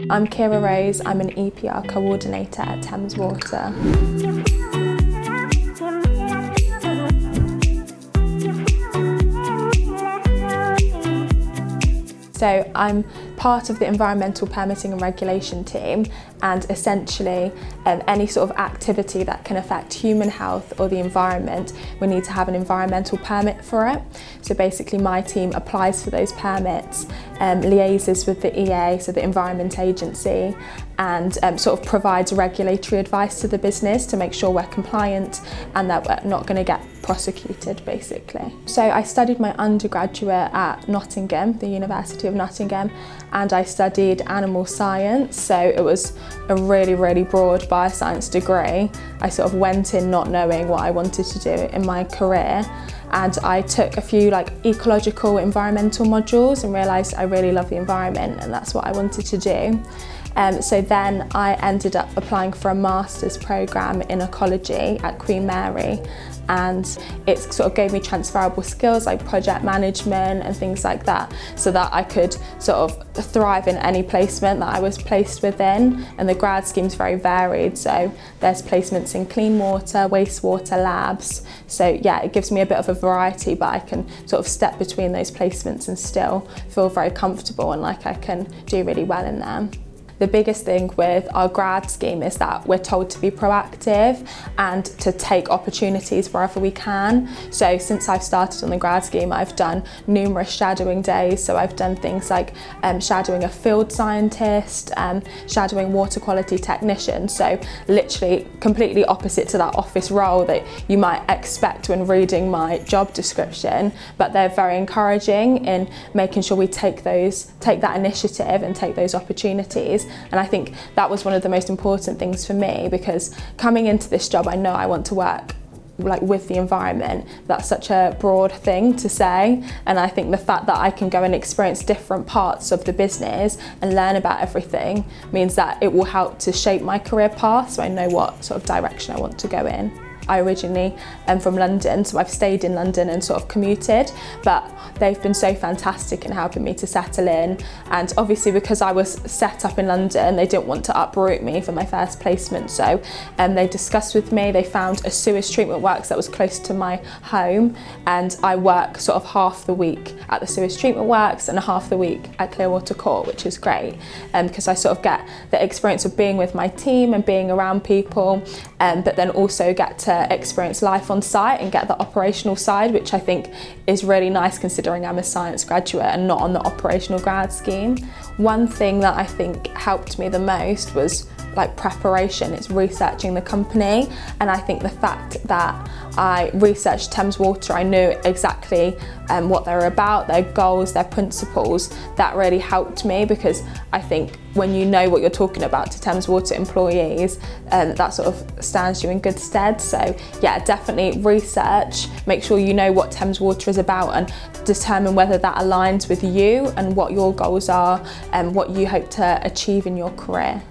I'm Kiera Rose, I'm an EPR coordinator at Thames Water. So I'm part of the environmental permitting and regulation team, and essentially any sort of activity that can affect human health or the environment, we need to have an environmental permit for it. So basically my team applies for those permits, liaises with the EA, so the Environment Agency, and sort of provides regulatory advice to the business to make sure we're compliant and that we're not going to get prosecuted, basically. So I studied my undergraduate at Nottingham, the University of Nottingham, and I studied animal science, so it was a really broad bioscience degree. I sort of went in not knowing what I wanted to do in my career, and I took a few ecological environmental modules and realised I really love the environment and that's what I wanted to do. So then I ended up applying for a master's programme in ecology at Queen Mary, and it sort of gave me transferable skills like project management and things like that, so that I could sort of thrive in any placement that I was placed within. And the grad scheme's very varied, so there's placements in clean water, wastewater labs, so yeah, it gives me a bit of a variety, but I can sort of step between those placements and still feel very comfortable and like I can do really well in them. The biggest thing with our grad scheme is that we're told to be proactive and to take opportunities wherever we can. So since I've started on the grad scheme, I've done numerous shadowing days. So I've done things like shadowing a field scientist, shadowing water quality technician. So literally completely opposite to that office role that you might expect when reading my job description, but they're very encouraging in making sure we take that initiative and take those opportunities. And I think that was one of the most important things for me, because coming into this job, I know I want to work with the environment. That's such a broad thing to say, and I think the fact that I can go and experience different parts of the business and learn about everything means that it will help to shape my career path, so I know what sort of direction I want to go in. I originally am from London, so I've stayed in London and sort of commuted, but they've been so fantastic in helping me to settle in. And obviously because I was set up in London, they didn't want to uproot me for my first placement, so they discussed with me, they found a sewage treatment works that was close to my home, and I work sort of half the week at the sewage treatment works and half the week at Clearwater Court, which is great, because I sort of get the experience of being with my team and being around people, but then also get to experience life on site and get the operational side, which I think is really nice considering I'm a science graduate and not on the operational grad scheme. One thing that I think helped me the most was preparation. It's researching the company, and I think the fact that I researched Thames Water, I knew exactly what they were about, their goals, their principles. That really helped me, because I think when you know what you're talking about to Thames Water employees, that sort of stands you in good stead. So yeah, definitely research, make sure you know what Thames Water is about and determine whether that aligns with you and what your goals are and what you hope to achieve in your career.